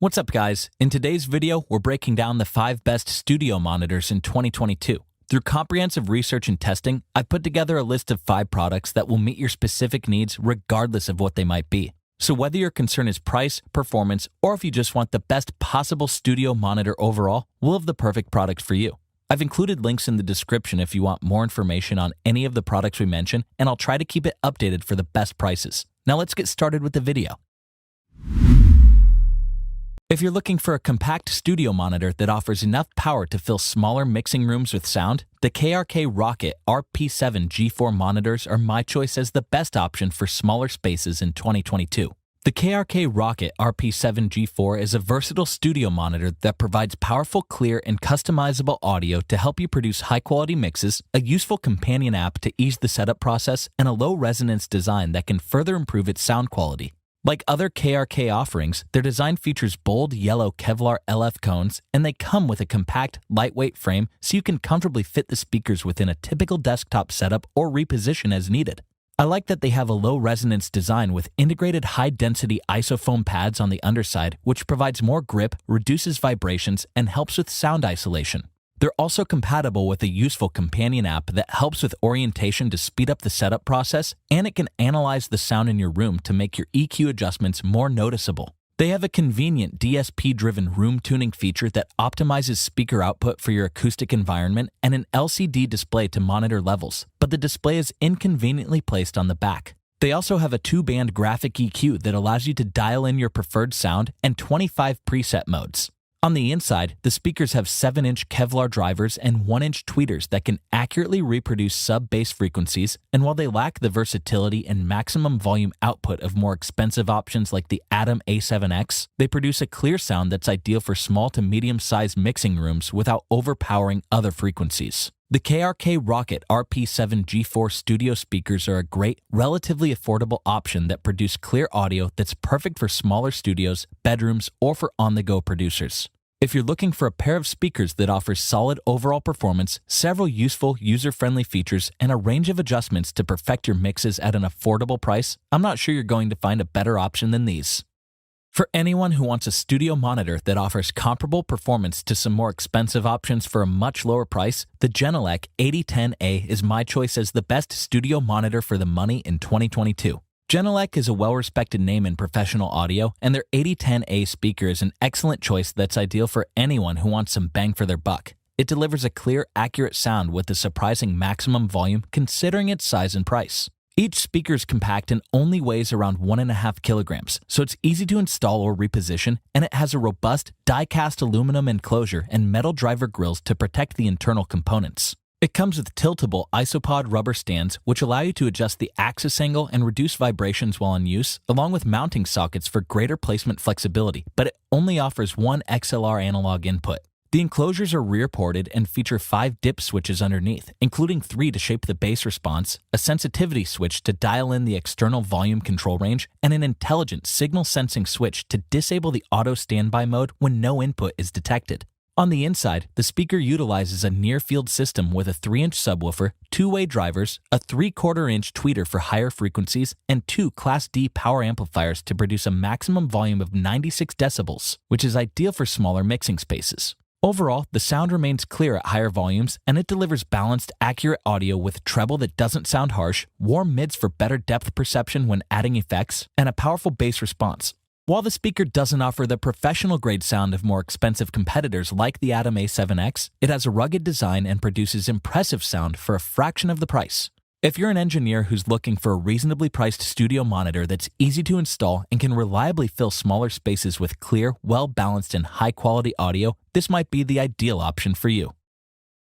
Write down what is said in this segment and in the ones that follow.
What's up, guys? In today's video, we're breaking down the 5 best studio monitors in 2022. Through comprehensive research and testing, I've put together a list of 5 products that will meet your specific needs regardless of what they might be. So whether your concern is price, performance, or if you just want the best possible studio monitor overall, we'll have the perfect product for you. I've included links in the description if you want more information on any of the products we mention, and I'll try to keep it updated for the best prices. Now let's get started with the video. If you're looking for a compact studio monitor that offers enough power to fill smaller mixing rooms with sound, the KRK Roccat RP7 G4 monitors are my choice as the best option for smaller spaces in 2022. The KRK Roccat RP7 G4 is a versatile studio monitor that provides powerful, clear, and customizable audio to help you produce high-quality mixes, a useful companion app to ease the setup process, and a low-resonance design that can further improve its sound quality. Like other KRK offerings, their design features bold yellow Kevlar LF cones, and they come with a compact, lightweight frame so you can comfortably fit the speakers within a typical desktop setup or reposition as needed. I like that they have a low-resonance design with integrated high-density isofoam pads on the underside, which provides more grip, reduces vibrations, and helps with sound isolation. They're also compatible with a useful companion app that helps with orientation to speed up the setup process, and it can analyze the sound in your room to make your EQ adjustments more noticeable. They have a convenient DSP-driven room tuning feature that optimizes speaker output for your acoustic environment and an LCD display to monitor levels, but the display is inconveniently placed on the back. They also have a 2-band graphic EQ that allows you to dial in your preferred sound and 25 preset modes. On the inside, the speakers have 7-inch Kevlar drivers and 1-inch tweeters that can accurately reproduce sub-bass frequencies, and while they lack the versatility and maximum volume output of more expensive options like the Atom A7X, they produce a clear sound that's ideal for small to medium-sized mixing rooms without overpowering other frequencies. The KRK Roccat RP7 G4 studio speakers are a great, relatively affordable option that produce clear audio that's perfect for smaller studios, bedrooms, or for on-the-go producers. If you're looking for a pair of speakers that offers solid overall performance, several useful, user-friendly features, and a range of adjustments to perfect your mixes at an affordable price, I'm not sure you're going to find a better option than these. For anyone who wants a studio monitor that offers comparable performance to some more expensive options for a much lower price, the Genelec 8010A is my choice as the best studio monitor for the money in 2022. Genelec is a well-respected name in professional audio, and their 8010A speaker is an excellent choice that's ideal for anyone who wants some bang for their buck. It delivers a clear, accurate sound with a surprising maximum volume considering its size and price. Each speaker is compact and only weighs around 1.5 kilograms, so it's easy to install or reposition, and it has a robust die-cast aluminum enclosure and metal driver grills to protect the internal components. It comes with tiltable isopod rubber stands, which allow you to adjust the axis angle and reduce vibrations while in use, along with mounting sockets for greater placement flexibility, but it only offers one XLR analog input. The enclosures are rear-ported and feature 5 dip switches underneath, including 3 to shape the bass response, a sensitivity switch to dial in the external volume control range, and an intelligent signal-sensing switch to disable the auto standby mode when no input is detected. On the inside, the speaker utilizes a near-field system with a 3-inch subwoofer, 2-way drivers, a 3/4-inch tweeter for higher frequencies, and 2 Class D power amplifiers to produce a maximum volume of 96 decibels, which is ideal for smaller mixing spaces. Overall, the sound remains clear at higher volumes, and it delivers balanced, accurate audio with treble that doesn't sound harsh, warm mids for better depth perception when adding effects, and a powerful bass response. While the speaker doesn't offer the professional-grade sound of more expensive competitors like the Atom A7X, it has a rugged design and produces impressive sound for a fraction of the price. If you're an engineer who's looking for a reasonably priced studio monitor that's easy to install and can reliably fill smaller spaces with clear, well-balanced, and high-quality audio, this might be the ideal option for you.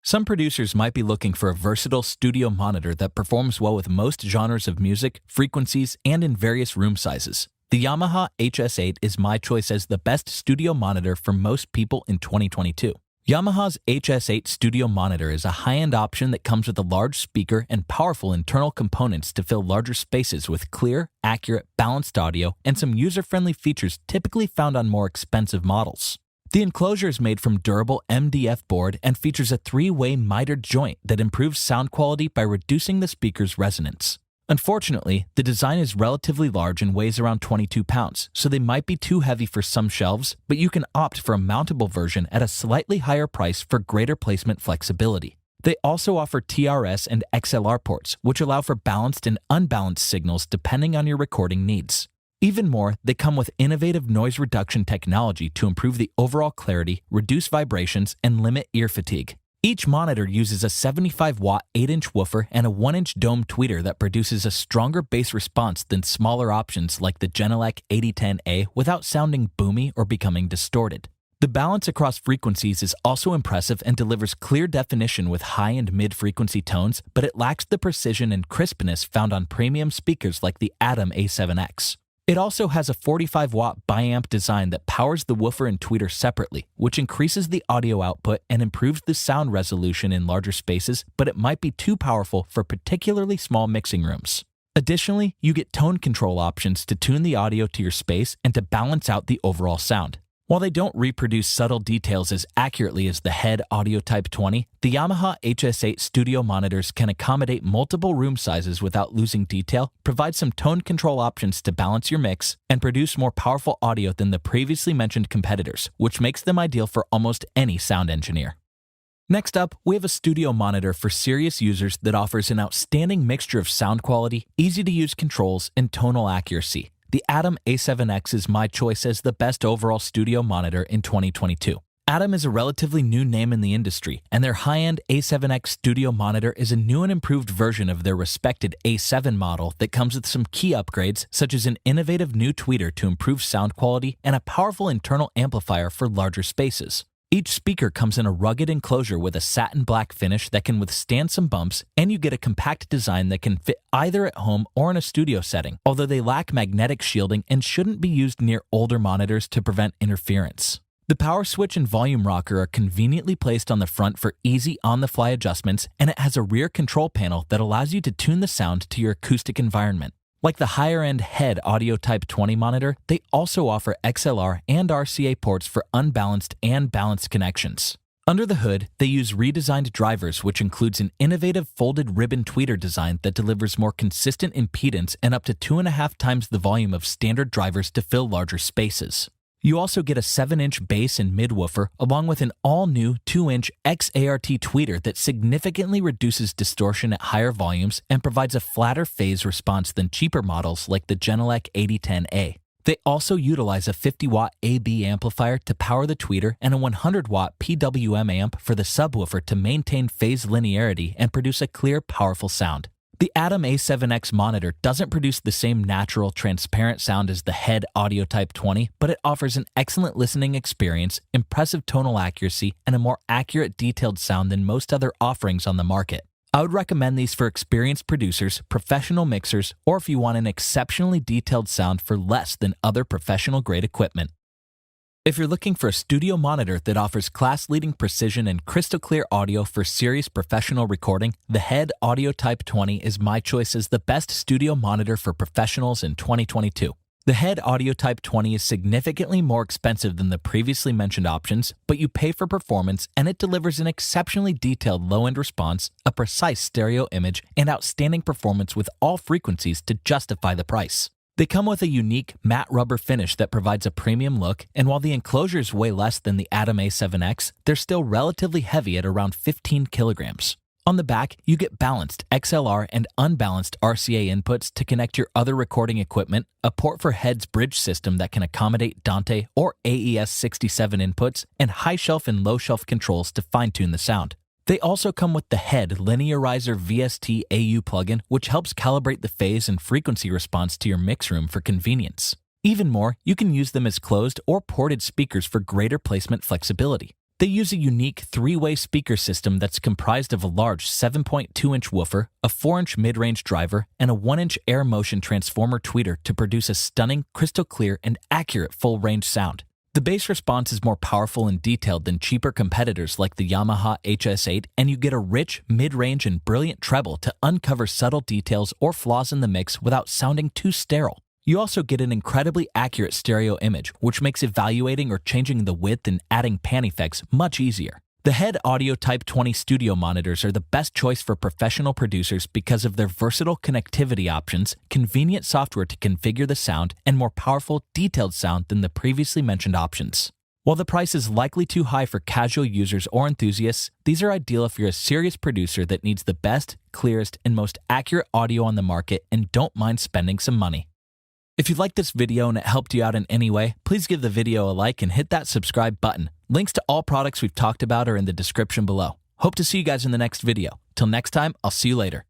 Some producers might be looking for a versatile studio monitor that performs well with most genres of music, frequencies, and in various room sizes. The Yamaha HS8 is my choice as the best studio monitor for most people in 2022. Yamaha's HS8 studio monitor is a high-end option that comes with a large speaker and powerful internal components to fill larger spaces with clear, accurate, balanced audio and some user-friendly features typically found on more expensive models. The enclosure is made from durable MDF board and features a 3-way mitered joint that improves sound quality by reducing the speaker's resonance. Unfortunately, the design is relatively large and weighs around 22 pounds, so they might be too heavy for some shelves, but you can opt for a mountable version at a slightly higher price for greater placement flexibility. They also offer TRS and XLR ports, which allow for balanced and unbalanced signals depending on your recording needs. Even more, they come with innovative noise reduction technology to improve the overall clarity, reduce vibrations, and limit ear fatigue. Each monitor uses a 75-watt 8-inch woofer and a 1-inch dome tweeter that produces a stronger bass response than smaller options like the Genelec 8010A without sounding boomy or becoming distorted. The balance across frequencies is also impressive and delivers clear definition with high and mid-frequency tones, but it lacks the precision and crispness found on premium speakers like the Atom A7X. It also has a 45-watt biamp design that powers the woofer and tweeter separately, which increases the audio output and improves the sound resolution in larger spaces, but it might be too powerful for particularly small mixing rooms. Additionally, you get tone control options to tune the audio to your space and to balance out the overall sound. While they don't reproduce subtle details as accurately as the Head AudioType 20, the Yamaha HS8 studio monitors can accommodate multiple room sizes without losing detail, provide some tone control options to balance your mix, and produce more powerful audio than the previously mentioned competitors, which makes them ideal for almost any sound engineer. Next up, we have a studio monitor for serious users that offers an outstanding mixture of sound quality, easy-to-use controls, and tonal accuracy. The Atom A7X is my choice as the best overall studio monitor in 2022. Atom is a relatively new name in the industry, and their high-end A7X studio monitor is a new and improved version of their respected A7 model that comes with some key upgrades, such as an innovative new tweeter to improve sound quality and a powerful internal amplifier for larger spaces. Each speaker comes in a rugged enclosure with a satin black finish that can withstand some bumps, and you get a compact design that can fit either at home or in a studio setting, although they lack magnetic shielding and shouldn't be used near older monitors to prevent interference. The power switch and volume rocker are conveniently placed on the front for easy on-the-fly adjustments, and it has a rear control panel that allows you to tune the sound to your acoustic environment. Like the higher-end Head AudioType 20 monitor, they also offer XLR and RCA ports for unbalanced and balanced connections. Under the hood, they use redesigned drivers, which includes an innovative folded ribbon tweeter design that delivers more consistent impedance and up to 2.5 times the volume of standard drivers to fill larger spaces. You also get a 7-inch bass and mid-woofer, along with an all-new 2-inch XART tweeter that significantly reduces distortion at higher volumes and provides a flatter phase response than cheaper models like the Genelec 8010A. They also utilize a 50-watt AB amplifier to power the tweeter and a 100-watt PWM amp for the subwoofer to maintain phase linearity and produce a clear, powerful sound. The Atom A7X monitor doesn't produce the same natural, transparent sound as the Head AudioType 20, but it offers an excellent listening experience, impressive tonal accuracy, and a more accurate, detailed sound than most other offerings on the market. I would recommend these for experienced producers, professional mixers, or if you want an exceptionally detailed sound for less than other professional-grade equipment. If you're looking for a studio monitor that offers class-leading precision and crystal-clear audio for serious professional recording, the Head AudioType 20 is my choice as the best studio monitor for professionals in 2022. The Head AudioType 20 is significantly more expensive than the previously mentioned options, but you pay for performance and it delivers an exceptionally detailed low-end response, a precise stereo image, and outstanding performance with all frequencies to justify the price. They come with a unique matte rubber finish that provides a premium look, and while the enclosures weigh less than the Atom A7X, they're still relatively heavy at around 15 kilograms. On the back, you get balanced XLR and unbalanced RCA inputs to connect your other recording equipment, a port for Head's bridge system that can accommodate Dante or AES-67 inputs, and high shelf and low shelf controls to fine-tune the sound. They also come with the Head Linearizer VST AU plugin, which helps calibrate the phase and frequency response to your mix room for convenience. Even more, you can use them as closed or ported speakers for greater placement flexibility. They use a unique 3-way speaker system that's comprised of a large 7.2-inch woofer, a 4-inch mid-range driver, and a 1-inch air motion transformer tweeter to produce a stunning, crystal clear, and accurate full-range sound. The bass response is more powerful and detailed than cheaper competitors like the Yamaha HS8, and you get a rich, mid-range, and brilliant treble to uncover subtle details or flaws in the mix without sounding too sterile. You also get an incredibly accurate stereo image, which makes evaluating or changing the width and adding pan effects much easier. The Head Audio Type 20 studio monitors are the best choice for professional producers because of their versatile connectivity options, convenient software to configure the sound, and more powerful, detailed sound than the previously mentioned options. While the price is likely too high for casual users or enthusiasts, these are ideal if you're a serious producer that needs the best, clearest, and most accurate audio on the market and don't mind spending some money. If you liked this video and it helped you out in any way, please give the video a like and hit that subscribe button. Links to all products we've talked about are in the description below. Hope to see you guys in the next video. Till next time, I'll see you later.